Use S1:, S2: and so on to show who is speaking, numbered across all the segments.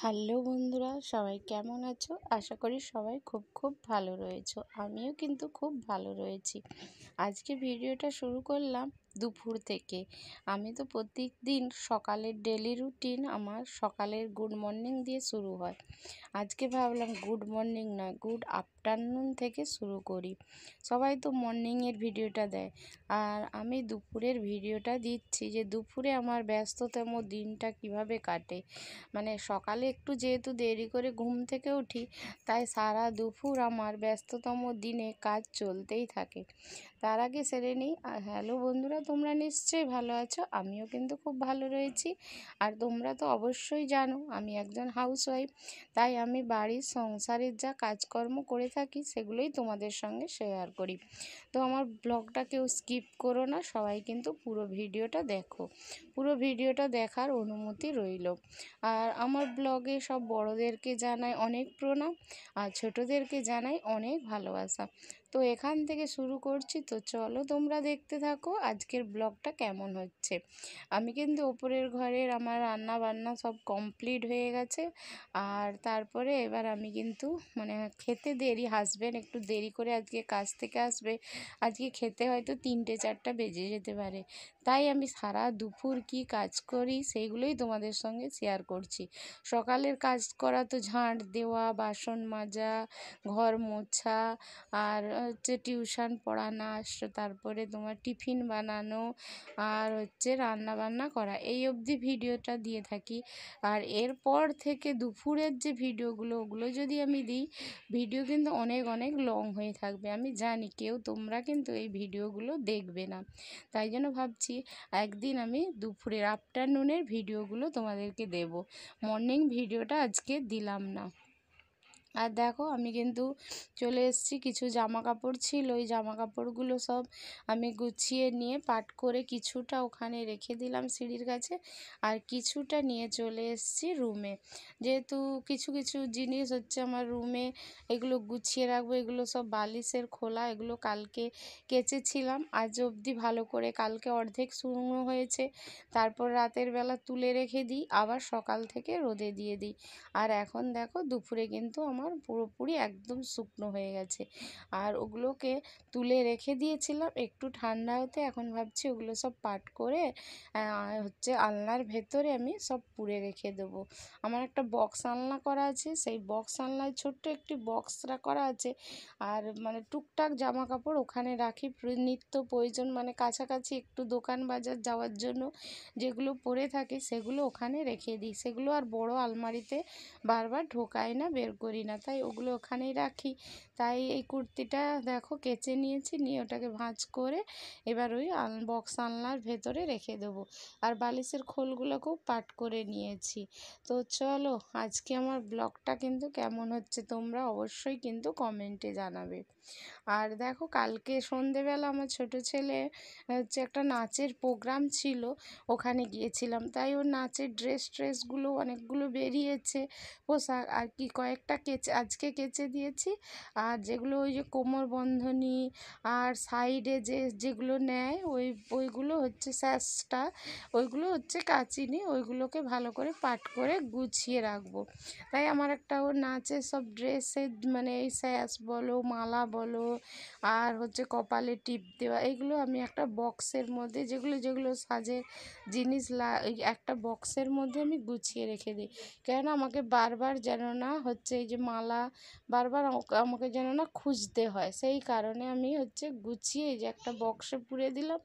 S1: Hello বন্ধুরা, সবাই কেমন আছো? আশা করি সবাই খুব ভালো রয়েছো। আমিও কিন্তু খুব ভালো রয়েছি। আজকে ভিডিওটা শুরু করলাম দুপুর থেকে। আমি তো প্রত্যেকদিন সকালের ডেলি রুটিন আমার সকালের গুড মর্নিং দিয়ে শুরু হয়। আজকে ভাবলাম গুড মর্নিং নয়, গুড আফটারনুন থেকে শুরু করি। সবাই তো মর্নিংয়ের ভিডিওটা দেয়, আর আমি দুপুরের ভিডিওটা দিচ্ছি যে দুপুরে আমার ব্যস্ততম দিনটা কিভাবে কাটে। মানে সকালে একটু যেহেতু দেরি করে ঘুম থেকে উঠি, তাই সারা দুপুর আমার ব্যস্ততম দিনে কাজ চলতেই থাকে। তার আগে সেরে নিই। আর হ্যালো বন্ধুরা, তোমরা নিশ্চয়ই ভালো আছো, আমিও কিন্তু খুব ভালো রয়েছি। আর তোমরা তো অবশ্যই জানো আমি একজন হাউসওয়াইফ, তাই আমি বাড়ির সংসারের যা কাজকর্ম করে থাকি সেগুলোই তোমাদের সঙ্গে শেয়ার করি। তো আমার ব্লগটা কেউ স্কিপ করো না, সবাই কিন্তু পুরো ভিডিওটা দেখো। পুরো ভিডিওটা দেখার অনুমতি রইল। আর আমার ব্লগে সব বড়োদেরকে জানাই অনেক প্রণাম, আর ছোটোদেরকে জানাই অনেক ভালোবাসা। তো এখান থেকে শুরু করছি, তো চলো তোমরা দেখতে থাকো আজকের ব্লগটা কেমন হচ্ছে। আমি কিন্তু ওপরের ঘরের আমার রান্না বান্না সব কমপ্লিট হয়ে গেছে। আর তারপরে এবার আমি কিন্তু খেতে দেরি, হাসবেন্ড একটু দেরি করে আজকে কাজ থেকে আসবে। আজকে খেতে হয়তো 3-4টা বেজে যেতে পারে। তাই আমি সারা দুপুর কি কাজ করি সেইগুলোই তোমাদের সঙ্গে শেয়ার করছি। সকালের কাজ করা তো ঝাঁট দেওয়া, বাসন মাজা, ঘর মোছা, আর হচ্ছে টিউশন পড়ানো, তারপরে তোমার টিফিন বানানো, আর হচ্ছে রান্না বান্না করা, এই অবধি ভিডিওটা দিয়ে থাকি। আর এরপর থেকে দুপুরের যে ভিডিওগুলো, ওগুলো যদি আমি দিই, ভিডিও কিন্তু অনেক লং হয়ে থাকবে। আমি জানি তোমরা কিন্তু এই ভিডিওগুলো দেখবে না, তাই জন্য ভাবছি একদিন আমি দুপুরের আফটারনুনের ভিডিওগুলো তোমাদেরকে দেব। মর্নিং ভিডিওটা আজকে দিলাম না। আর দেখো আমি কিন্তু চলে এসেছি, কিছু জামা কাপড় ছিল, ওই জামা কাপড়গুলো সব আমি গুছিয়ে নিয়ে পাট করে কিছুটা ওখানে রেখে দিলাম সিঁড়ির কাছে, আর কিছুটা নিয়ে চলে এসেছি রুমে। যেহেতু কিছু জিনিস হচ্ছে আমার রুমে, এগুলো গুছিয়ে রাখবো। এগুলো সব বালিশের খোলা, এগুলো কালকে কেচেছিলাম আজ অবধি ভালো করে, কালকে অর্ধেক শুকনো হয়েছে, তারপর রাতের বেলা তুলে রেখে দিই, আবার সকাল থেকে রোদে দিয়ে দিই। আর এখন দেখো দুপুরে কিন্তু আমার পুরোপুরি একদম শুকনো হয়ে গেছে। আর ওগুলোকে তুলে রেখে দিয়েছিলাম একটু ঠান্ডা হতে, এখন ভাবছি ওগুলো সব পাট করে হচ্ছে আলনার ভেতরে আমি সব পুরে রেখে দেবো। আমার একটা বক্স আলনা করা আছে, সেই বক্স আলনায় ছোট্ট একটি বক্সরা করা আছে। আর টুকটাক জামা কাপড় ওখানে রাখি, নিত্য প্রয়োজন কাছাকাছি একটু দোকান বাজার যাওয়ার জন্য যেগুলো পরে থাকে সেগুলো ওখানে রেখে দিই। সেগুলো আর বড় আলমারিতে বারবার ঢোকাই না, বের করি না, তাই ওগুলো ওখানেই রাখি। তাই এই কুর্তিটা দেখো কেচে নিয়েছি, নিয়ে ওটাকে ভাঁজ করে এবার ওই বক্স আলনার ভেতরে রেখে দেবো। আর বালিশের খোলগুলোকেও পাট করে নিয়েছি। তো চলো আজকে আমার ব্লগটা কিন্তু কেমন হচ্ছে তোমরা অবশ্যই কিন্তু কমেন্টে জানাবে। আর দেখো কালকে সন্ধেবেলা আমার ছোট ছেলে হচ্ছে একটা নাচের প্রোগ্রাম ছিল, ওখানে গিয়েছিলাম। তাই ওর নাচের ড্রেসগুলো অনেকগুলো বেরিয়েছে পোশাক, আর কি কয়েকটা আজকে কেচে দিয়েছি। আর যেগুলো ওই যে কোমর বন্ধনী আর সাইডে যেগুলো নেয় ওইগুলো হচ্ছে স্যাশটা, ওইগুলো হচ্ছে কাচিনি, ওইগুলোকে ভালো করে পাট করে গুছিয়ে রাখবো। তাই আমার একটা ওর নাচের সব ড্রেসের এই স্যাশ বলো, মালা বলো, আর হচ্ছে কপালে টিপ দেওয়া, এগুলো আমি একটা বক্সের মধ্যে যেগুলো সাজের জিনিস ওই একটা বক্সের মধ্যে আমি গুছিয়ে রেখে দিই। কেন আমাকে বারবার যেন না হচ্ছে এই যে মালা বারবার আমাকে যেন না খুঁজতে হয়, সেই কারণে আমি হচ্ছে গুছিয়ে এই যে একটা বক্সে পুরে দিলাম।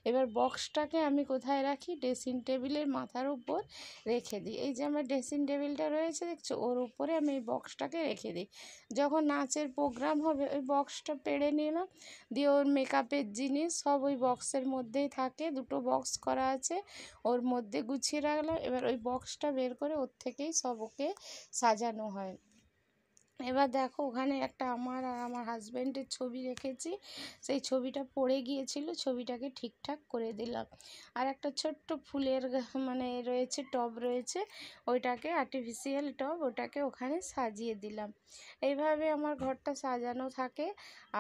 S1: এবার বক্সটাকে আমি কোথায় রাখি, ড্রেসিং টেবিলের মাথার উপর রেখে দিই। এই যে আমার ড্রেসিং টেবিলটা রয়েছে দেখছো, ওর উপরে আমি এই বক্সটাকে রেখে দিই। যখন নাচের প্রোগ্রাম হবে ওই বক্সটা পেড়ে নিলাম, দিয়ে ওর মেকআপের জিনিস সব ওই বক্সের মধ্যেই থাকে, দুটো বক্স করা আছে, ওর মধ্যে গুছিয়ে রাখলাম। এবার ওই বক্সটা বের করে ওর থেকেই সব ওকে সাজানো হয়। এবার দেখো ওখানে একটা আমার আর আমার হাজব্যান্ডের ছবি রেখেছি, সেই ছবিটা পড়ে গিয়েছিল, ছবিটাকে ঠিকঠাক করে দিলাম। আর একটা ছোট্ট ফুলের মানে রয়েছে, টব রয়েছে, ওইটাকে আর্টিফিশিয়াল টব, ওটাকে ওখানে সাজিয়ে দিলাম। এইভাবে আমার ঘরটা সাজানো থাকে।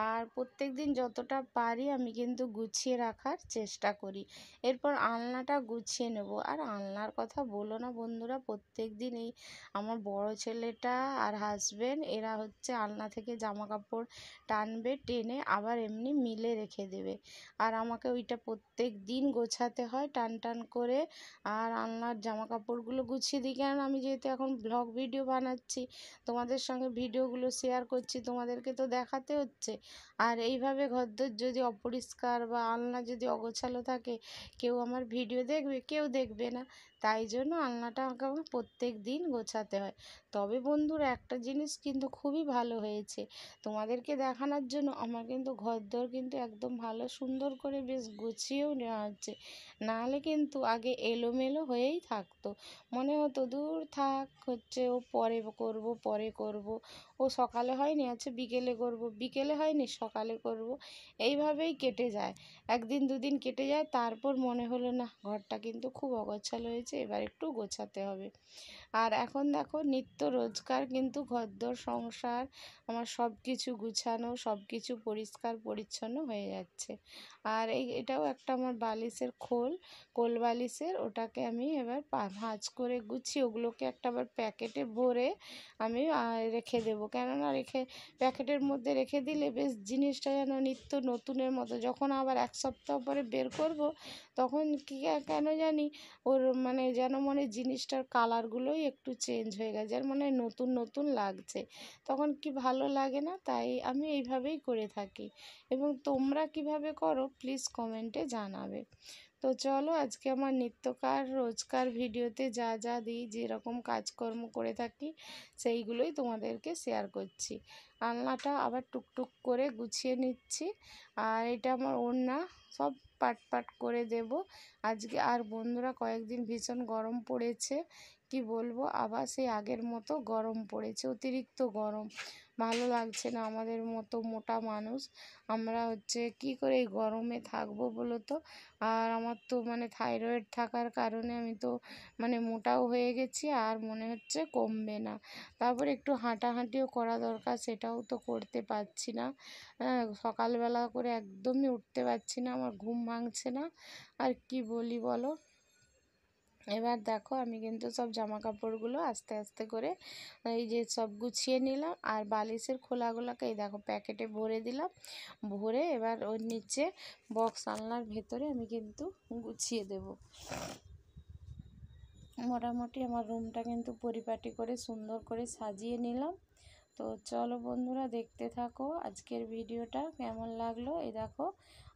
S1: আর প্রত্যেক দিন যতটা পারি আমি কিন্তু গুছিয়ে রাখার চেষ্টা করি। এরপর আলনাটা গুছিয়ে নেব। আর আলনার কথা বলো না বন্ধুরা, প্রত্যেক দিন এই আমার বড় ছেলেটা আর হাজবেন্ড এরা হচ্ছে আলনা থেকে জামা কাপড় টানবে, টেনে আবার এমনি মিলে রেখে দেবে। আর আমাকে ওইটা প্রত্যেক দিন গোছাতে হয় টান টান করে। আর আলনার জামা কাপড়গুলো গুছিয়ে দিই, কারণ আমি যেহেতু এখন ব্লগ ভিডিও বানাচ্ছি, তোমাদের সঙ্গে ভিডিওগুলো শেয়ার করছি, তোমাদেরকে তো দেখাতে হচ্ছে। আর এইভাবে ঘরদোর যদি অপরিষ্কার বা আলনা যদি অগোছালো থাকে, কেউ আমার ভিডিও দেখবে? কেউ দেখবে না। তাই জন্য আলনাটা আমাকে প্রত্যেক দিন গোছাতে হয়। তবে বন্ধুরা একটা জিনিস কিন্তু খুবই ভালো হয়েছে, তোমাদেরকে দেখানোর জন্য আমার কিন্তু ঘরদোর কিন্তু একদম ভালো সুন্দর করে বেশ গুছিয়েও নেওয়া হচ্ছে। নাহলে কিন্তু আগে এলোমেলো হয়েই থাকতো, মনে হতো দূর থাক, হচ্ছে ও পরে করব, পরে করব, ও সকালে হয়নি আচ্ছা বিকেলে করব, বিকেলে হয়নি সকালে করব, এইভাবেই কেটে যায়। একদিন দুদিন কেটে যায়, তারপর মনে হলো না ঘরটা কিন্তু খুব অগোছালো হয়েছে, এবার একটু গোছাতে হবে। আর এখন দেখো নিত্য রোজগার কিন্তু ঘরদোর সংসার আমার সব কিছু গুছানো, সব কিছু পরিষ্কার পরিচ্ছন্ন হয়ে যাচ্ছে। আর এটাও একটা আমার বালিশের কোল বালিশের, ওটাকে আমি এবার ভাঁজ করে গুছিয়ে ওগুলোকে একটা আবার প্যাকেটে ভরে আমি রেখে দেবো। কেননা প্যাকেটের মধ্যে রেখে দিলে বেশ জিনিসটা যেন নিত্য নতুনের মতো, যখন আবার এক সপ্তাহ পরে বের করব, তখন কি কেন জানি ওর মানে যেন মনে জিনিসটার কালারগুলোই একটু চেঞ্জ হয়ে গেছে, যার মানে নতুন নতুন লাগছে, তখন কি ভালো লাগে না? তাই আমি এইভাবেই করে থাকি। এবং তোমরা কিভাবে করো প্লিজ কমেন্টে জানাবে। তো চলো আজকে আমার নিত্যকার রোজকার ভিডিওতে যা যা দিই, যেরকম কাজকর্ম করে থাকি, সেইগুলোই তোমাদেরকে শেয়ার করছি। আলনাটা আবার টুকটুক করে গুছিয়ে নিচ্ছি। আর এটা আমার ওড়না, সব পাট পাট করে দেব আজকে। আর বন্ধুরা কয়েকদিন ভীষণ গরম পড়েছে, কি বলবো, আবার সেই আগের মতো গরম পড়েছে, অতিরিক্ত গরম, ভালো লাগছে না। আমাদের মতো মোটা মানুষ আমরা হচ্ছে কি করে এই গরমে থাকবো বলো তো? আর আমার তো মানে থাইরয়েড থাকার কারণে আমি তো মানে মোটাও হয়ে গেছি, আর মনে হচ্ছে কমবে না। তারপর একটু হাঁটাহাঁটিও করা দরকার, সেটাও তো করতে পারছি না। হ্যাঁ, সকালবেলা করে একদমই উঠতে পারছি না, আমার ঘুম ভাঙছে না। আর কি বলি বলো? এবার দেখো আমি কিন্তু সব জামা কাপড়গুলো আস্তে আস্তে করে এই যে সব গুছিয়ে নিলাম। আর বালিশের খোলাগুলোকে এই দেখো প্যাকেটে ভরে দিলাম, ভরে এবার ওর নিচে বক্স আলনার ভেতরে আমি কিন্তু গুছিয়ে দেব। মোটামুটি আমার রুমটা কিন্তু পরিপাটি করে সুন্দর করে সাজিয়ে নিলাম। তো চলো বন্ধুরা দেখতে থাকো আজকের ভিডিওটা কেমন লাগলো। এই দেখো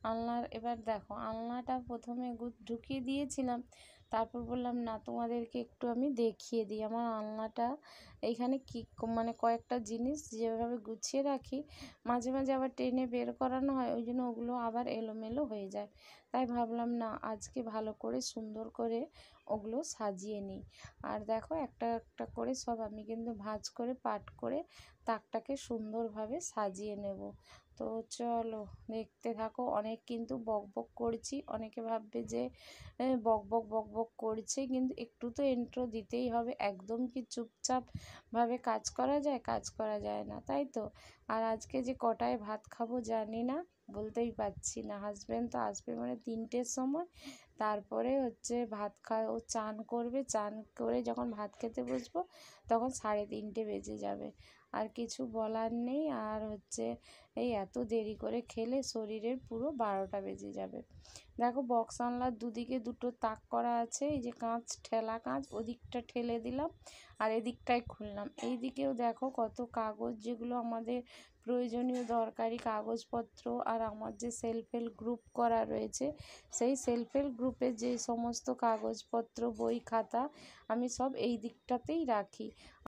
S1: আলনার, এবার দেখো আলনাটা প্রথমে ঢুকিয়ে দিয়েছিলাম, তারপর বললাম না তোমাদেরকে একটু আমি দেখিয়ে দিই আমার আলনাটা এইখানে কি মানে কয়েকটা জিনিস যেভাবে গুছিয়ে রাখি, মাঝে মাঝে আবার টেনে বের করানো হয়, ওই জন্য ওগুলো আবার এলোমেলো হয়ে যায়। তাই ভাবলাম না আজকে ভালো করে সুন্দর করে ওগুলো সাজিয়ে নিই। আর দেখো একটা একটা করে সব আমি কিন্তু ভাঁজ করে পাট করে তাকটাকে সুন্দরভাবে সাজিয়ে নেব। তো চলো দেখতে থাকো। অনেক কিন্তু বক বক করছি, অনেকে ভাববে যে বক বক বক বক করছে, কিন্তু একটু তো ইন্ট্রো দিতেই হবে, একদম কি চুপচাপভাবে কাজ করা যায়? কাজ করা যায় না, তাই তো। আর আজকে যে কটায় ভাত খাবো জানি না, বলতেই পারছি না। হাজব্যান্ড তো আসবে মানে 3টের সময়, তারপরে হচ্ছে ভাত ও চান করবে, চান করে যখন ভাত খেতে বসবো তখন 3:30 বেজে যাবে। আর কিছু বলার নেই, আর হচ্ছে এই এত দেরি করে খেলে শরীরের পুরো 12টা বেজে যাবে। দেখো বক্স আনলার দুদিকে দুটো তাক করা আছে, এই যে কাঁচ, ঠেলা কাঁচ, ওদিকটা ঠেলে দিলাম আর এদিকটায় খুললাম। এই দিকেও দেখো কত কাগজ, যেগুলো আমাদের প্রয়োজনীয় দরকারি কাগজপত্র। আর আমার যে সেলফ হেল্প গ্রুপ করা রয়েছে, সেই সেলফ হেল্প গ্রুপের যে সমস্ত কাগজপত্র, বই খাতা, আমি সব এই দিকটাতেই রাখি।